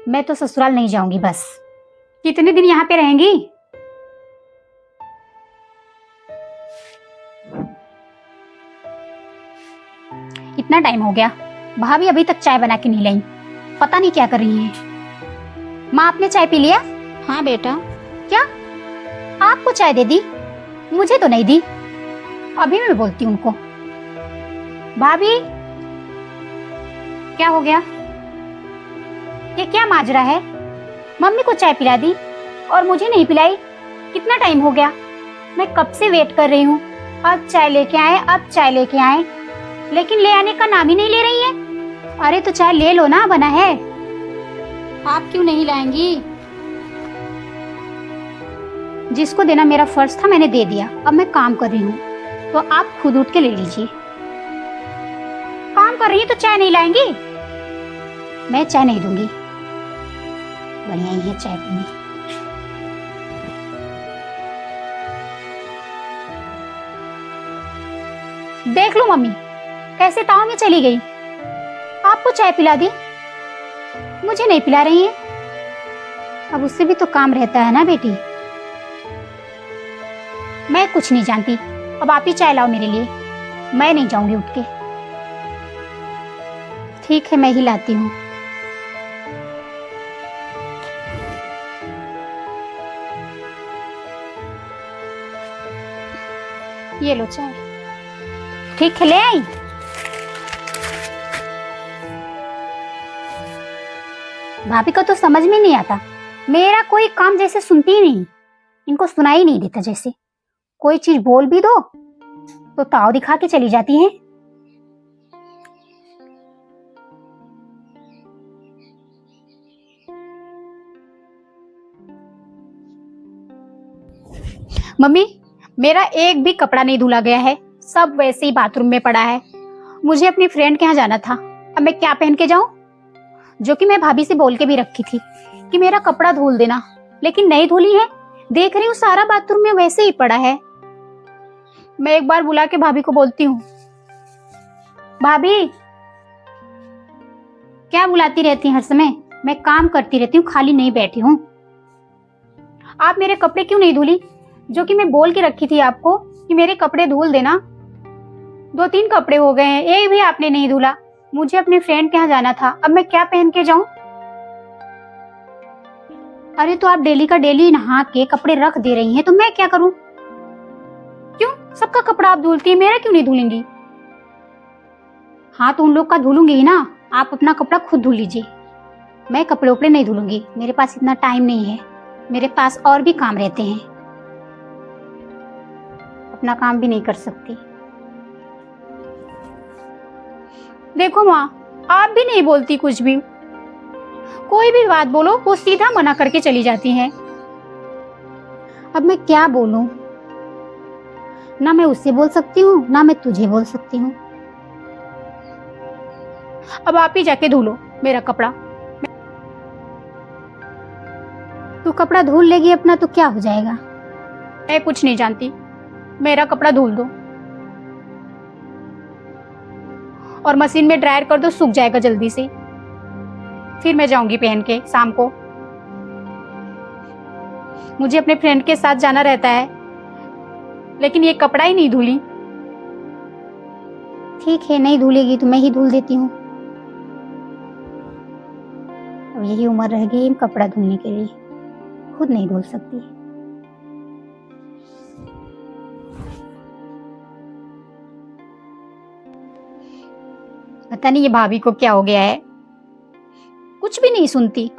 मैं तो ससुराल नहीं जाऊंगी बस। कितने दिन यहाँ पे रहेंगी? इतना टाइम हो गया, भाभी अभी तक चाय बना के नहीं लाई। पता नहीं क्या कर रही हैं। माँ, आपने चाय पी लिया? हाँ बेटा। क्या आपको चाय दे दी? मुझे तो नहीं दी। अभी मैं बोलती हूँ उनको। भाभी, क्या हो गया? ये क्या माजरा है? मम्मी को चाय पिला दी और मुझे नहीं पिलाई। कितना टाइम हो गया, मैं कब से वेट कर रही हूँ। अब चाय लेके आए, अब चाय लेके आए, लेकिन ले आने का नाम ही नहीं ले रही है। अरे तो चाय ले लो ना, बना है। आप क्यों नहीं लाएंगी? जिसको देना मेरा फर्ज था मैंने दे दिया। अब मैं काम कर रही हूँ तो आप खुद उठ के ले लीजिए। काम कर रही है तो चाय नहीं लाएंगी? मैं चाय नहीं दूंगी। बढ़िया ही है चाय पीनी। देख लो मम्मी कैसे ताव में चली गई। आपको चाय पिला दी, मुझे नहीं पिला रही है। अब उससे भी तो काम रहता है ना बेटी। मैं कुछ नहीं जानती। अब आप ही चाय लाओ मेरे लिए, मैं नहीं जाऊंगी उठ के। ठीक है, मैं ही लाती हूँ। ये लो चाय। ठीक है, ले आई। भाभी को तो समझ में नहीं आता, मेरा कोई काम जैसे सुनती ही नहीं। इनको सुनाई नहीं देता। जैसे कोई चीज बोल भी दो तो ताव दिखा के चली जाती हैं। मम्मी, मेरा एक भी कपड़ा नहीं धुला गया है, सब वैसे ही बाथरूम में पड़ा है। मुझे अपनी फ्रेंड के यहाँ जाना था, अब मैं क्या पहन के जाऊं? जो कि मैं भाभी से बोल के भी रखी थी कि मेरा कपड़ा धुल देना, लेकिन नहीं धुली है। देख रही हूँ सारा बाथरूम में वैसे ही पड़ा है। मैं एक बार बुला के भाभी को बोलती हूँ। भाभी, क्या बुलाती रहती हैं हर समय? मैं काम करती रहती हूँ, खाली नहीं बैठी हूँ। आप मेरे कपड़े क्यों नहीं धुली? जो कि मैं बोल के रखी थी आपको कि मेरे कपड़े धुल देना। 2-3 कपड़े हो गए हैं, एक भी आपने नहीं धुला। मुझे अपनी फ्रेंड के यहाँ जाना था, अब मैं क्या पहन के जाऊं? अरे तो आप डेली का डेली नहा के कपड़े रख दे रही हैं, तो मैं क्या करूं? क्यों सबका कपड़ा आप धुलती है, मेरा क्यों नहीं धुलेंगी? हाँ तो उन लोग का धुलूंगी ही ना। आप अपना कपड़ा खुद धुल लीजिए, मैं कपड़े उपड़े नहीं धुलूंगी। मेरे पास इतना टाइम नहीं है, मेरे पास और भी काम रहते हैं। अपना काम भी नहीं कर सकती। देखो माँ, आप भी नहीं बोलती कुछ भी। कोई भी बात बोलो वो सीधा मना करके चली जाती हैं। अब मैं क्या बोलूं? ना मैं उससे बोल सकती हूँ, ना मैं तुझे बोल सकती हूँ। अब आप ही जाके धुलो मेरा कपड़ा। तू कपड़ा धुल लेगी अपना तो क्या हो जाएगा? मैं कुछ नहीं जानती, मेरा कपड़ा धुल दो और मशीन में ड्रायर कर दो, सूख जाएगा जल्दी से। फिर मैं जाऊंगी पहन के शाम को। मुझे अपने फ्रेंड के साथ जाना रहता है, लेकिन ये कपड़ा ही नहीं धुली। ठीक है, नहीं धुलेगी तो मैं ही धुल देती हूँ। अब यही उम्र रह गई कपड़ा धुलने के लिए, खुद नहीं धुल सकती। पता नहीं ये भाभी को क्या हो गया है, कुछ भी नहीं सुनती।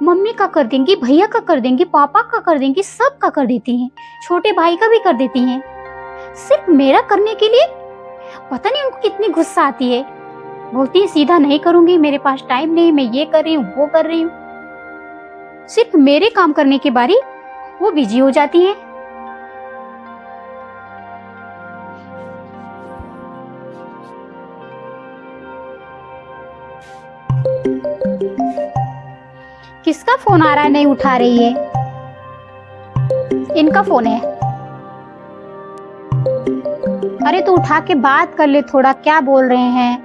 मम्मी का कर देंगी, भैया का कर देंगी, पापा का कर देंगी, सब का कर देती हैं, छोटे भाई का भी कर देती हैं। सिर्फ मेरा करने के लिए पता नहीं उनको कितनी गुस्सा आती है। बोलती है सीधा नहीं करूंगी, मेरे पास टाइम नहीं, मैं ये कर रही हूँ वो कर रही हूँ। सिर्फ मेरे काम करने के बारी वो बिजी हो जाती हैं। किसका फोन आ रहा है? नहीं उठा रही है। इनका फोन है। अरे तो उठा के बात कर ले थोड़ा, क्या बोल रहे हैं?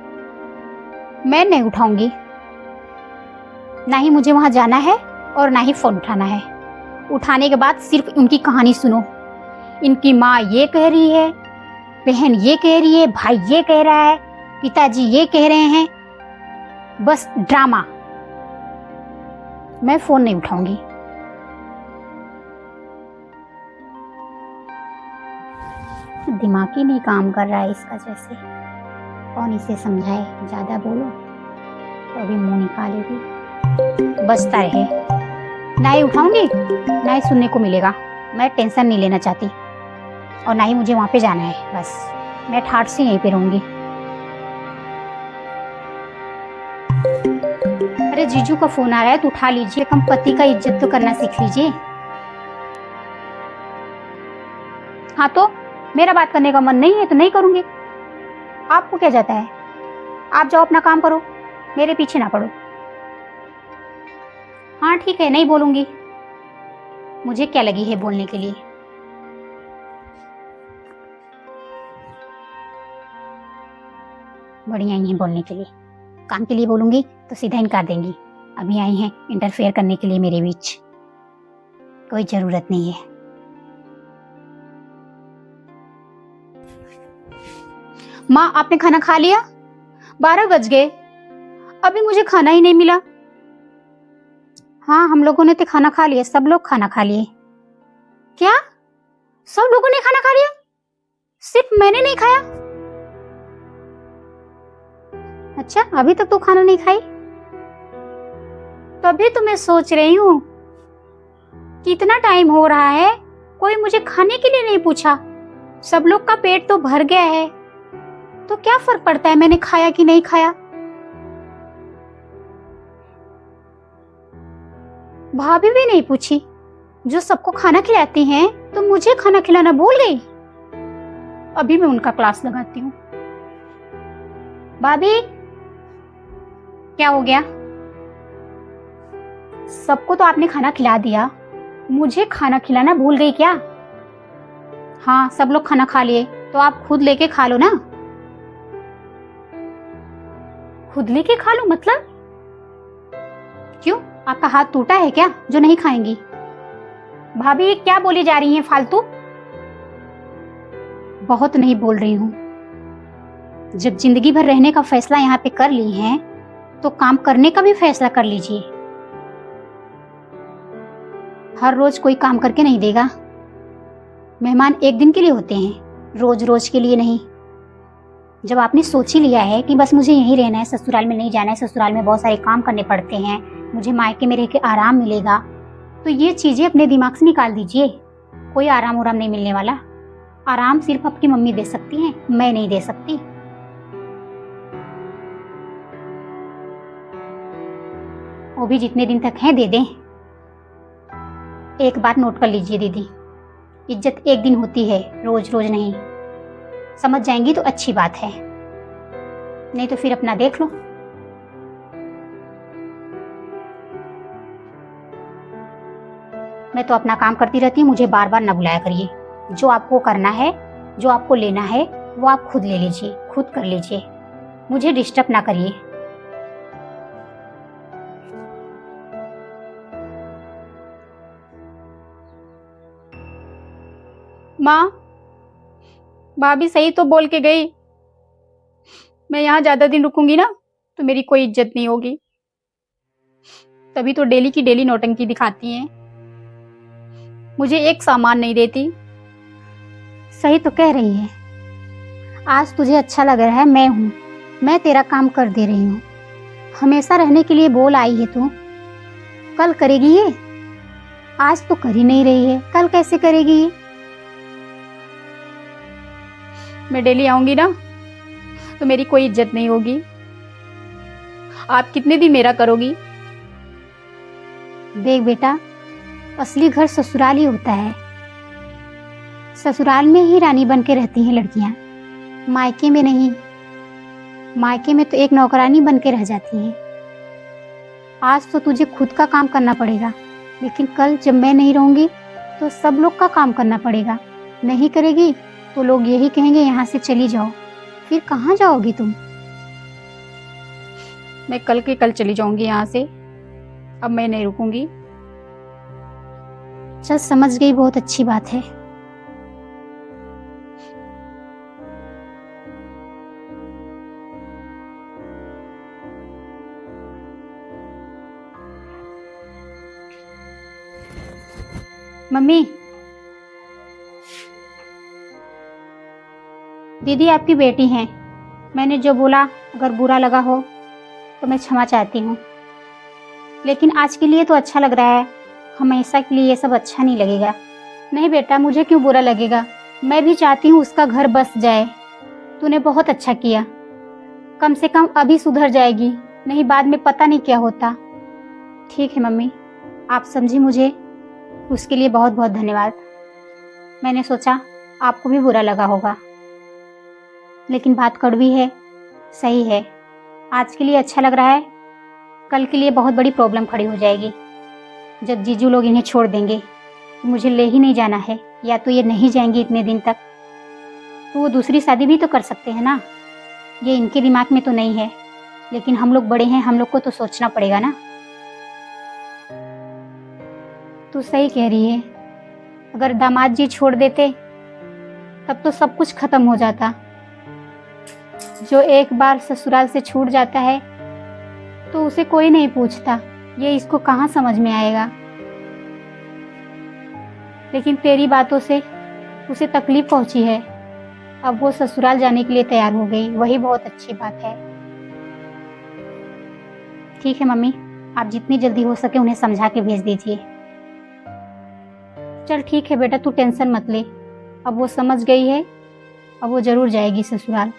मैं नहीं उठाऊंगी। ना ही मुझे वहां जाना है और ना ही फोन उठाना है। उठाने के बाद सिर्फ उनकी कहानी सुनो। इनकी माँ ये कह रही है, बहन ये कह रही है, भाई ये कह रहा है, पिताजी ये कह रहे हैं, बस ड्रामा। मैं फोन नहीं उठाऊंगी। दिमाग ही नहीं काम कर रहा है इसका, जैसे कौन इसे समझाए। ज्यादा बोलो तो अभी मुंह निकालेगी। बचता रहे, ना ही उठाऊंगी ना ही सुनने को मिलेगा। मैं टेंशन नहीं लेना चाहती और ना ही मुझे वहां पे जाना है। बस मैं ठाठ से यहीं पे रहूंगी। अरे जीजू का फोन आ रहा है तो उठा लीजिए। कम पति का इज्जत तो करना सीख लीजिए। हाँ तो मेरा बात करने का मन नहीं है तो नहीं करूंगी। आपको क्या जाता है? आप जाओ अपना काम करो, मेरे पीछे ना पड़ो। हाँ ठीक है, नहीं बोलूंगी। मुझे क्या लगी है बोलने के लिए। बढ़िया ही है बोलने के लिए। काम के लिए बोलूंगी तो सीधा इनकार देंगी। अभी आई हैं इंटरफेयर करने के लिए मेरे बीच। कोई जरूरत नहीं है। माँ आपने खाना खा लिया? 12 बज गए, अभी मुझे खाना ही नहीं मिला। हाँ हम लोगों ने तो खाना खा लिया, सब लोग खाना खा लिए। क्या सब लोगों ने खाना खा लिया? सिर्फ मैंने नहीं खाया? अच्छा अभी तक तो खाना नहीं खाई? तभी तो मैं सोच रही हूँ कितना टाइम हो रहा है, कोई मुझे खाने के लिए नहीं पूछा। सब लोग का पेट तो भर गया है, तो क्या फर्क पड़ता है मैंने खाया कि नहीं खाया। भाभी भी नहीं पूछी, जो सबको खाना खिलाती हैं, तो मुझे खाना खिलाना भूल गई। अभी मैं उनका क्लास लगाती हूँ। भाभी क्या हो गया? सबको तो आपने खाना खिला दिया, मुझे खाना खिलाना भूल गई क्या? हाँ सब लोग खाना खा लिए, तो आप खुद लेके खा लो ना। खुद लेके खा लो मतलब? क्यों आपका हाथ टूटा है क्या जो नहीं खाएंगी? भाभी क्या बोली जा रही हैं फालतू? बहुत नहीं बोल रही हूँ। जब जिंदगी भर रहने का फैसला यहाँ पे कर ली है तो काम करने का भी फैसला कर लीजिए। हर रोज कोई काम करके नहीं देगा। मेहमान एक दिन के लिए होते हैं, रोज रोज के लिए नहीं। जब आपने सोच ही लिया है कि बस मुझे यहीं रहना है, ससुराल में नहीं जाना है, ससुराल में बहुत सारे काम करने पड़ते हैं, मुझे मायके में रह के आराम मिलेगा, तो ये चीजें अपने दिमाग से निकाल दीजिए। कोई आराम उराम नहीं मिलने वाला। आराम सिर्फ आपकी मम्मी दे सकती है, मैं नहीं दे सकती। वो भी जितने दिन तक है दे दें। एक बात नोट कर लीजिए दीदी, इज्जत एक दिन होती है, रोज रोज नहीं। समझ जाएंगी तो अच्छी बात है, नहीं तो फिर अपना देख लो। मैं तो अपना काम करती रहती हूँ, मुझे बार बार ना बुलाया करिए। जो आपको करना है, जो आपको लेना है, वो आप खुद ले लीजिए, खुद कर लीजिए। मुझे डिस्टर्ब ना करिए। माँ भाभी सही तो बोल के गई, मैं यहाँ ज्यादा दिन रुकूंगी ना तो मेरी कोई इज्जत नहीं होगी। तभी तो डेली की डेली नौटंकी दिखाती हैं, मुझे एक सामान नहीं देती। सही तो कह रही है। आज तुझे अच्छा लग रहा है, मैं हूँ, मैं तेरा काम कर दे रही हूँ। हमेशा रहने के लिए बोल आई है तू, कल करेगी ये? आज तो कर ही नहीं रही है, कल कैसे करेगी ये? मैं डेली आऊंगी ना तो मेरी कोई इज्जत नहीं होगी। आप कितने दिन मेरा करोगी? देख बेटा, असली घर ससुराल ही होता है। ससुराल में ही रानी बन के रहती हैं लड़कियां, मायके में नहीं। मायके में तो एक नौकरानी बन के रह जाती है। आज तो तुझे खुद का काम करना पड़ेगा, लेकिन कल जब मैं नहीं रहूंगी तो सब लोग का काम करना पड़ेगा। नहीं करेगी तो लोग यही कहेंगे यहाँ से चली जाओ। फिर कहाँ जाओगी तुम? मैं कल के कल चली जाऊंगी यहाँ से। अब मैं नहीं रुकूंगी। चल समझ गई, बहुत अच्छी बात है। मम्मी, दीदी आपकी बेटी हैं। मैंने जो बोला अगर बुरा लगा हो तो मैं क्षमा चाहती हूँ, लेकिन आज के लिए तो अच्छा लग रहा है, हमेशा के लिए ये सब अच्छा नहीं लगेगा। नहीं बेटा, मुझे क्यों बुरा लगेगा, मैं भी चाहती हूँ उसका घर बस जाए। तूने बहुत अच्छा किया, कम से कम अभी सुधर जाएगी, नहीं बाद में पता नहीं क्या होता। ठीक है मम्मी, आप समझी मुझे, उसके लिए बहुत बहुत धन्यवाद। मैंने सोचा आपको भी बुरा लगा होगा, लेकिन बात कड़वी है, सही है। आज के लिए अच्छा लग रहा है, कल के लिए बहुत बड़ी प्रॉब्लम खड़ी हो जाएगी जब जीजू लोग इन्हें छोड़ देंगे। मुझे ले ही नहीं जाना है, या तो ये नहीं जाएंगे इतने दिन तक, तो वो दूसरी शादी भी तो कर सकते हैं ना। ये इनके दिमाग में तो नहीं है, लेकिन हम लोग बड़े हैं, हम लोग को तो सोचना पड़ेगा ना। तू सही कह रही है, अगर दामाद जी छोड़ देते तब तो सब कुछ खत्म हो जाता। जो एक बार ससुराल से छूट जाता है तो उसे कोई नहीं पूछता, ये इसको कहाँ समझ में आएगा। लेकिन तेरी बातों से उसे तकलीफ पहुंची है, अब वो ससुराल जाने के लिए तैयार हो गई, वही बहुत अच्छी बात है। ठीक है मम्मी, आप जितनी जल्दी हो सके उन्हें समझा के भेज दीजिए। चल ठीक है बेटा, तू टेंशन मत ले, अब वो समझ गई है, अब वो जरूर जाएगी ससुराल।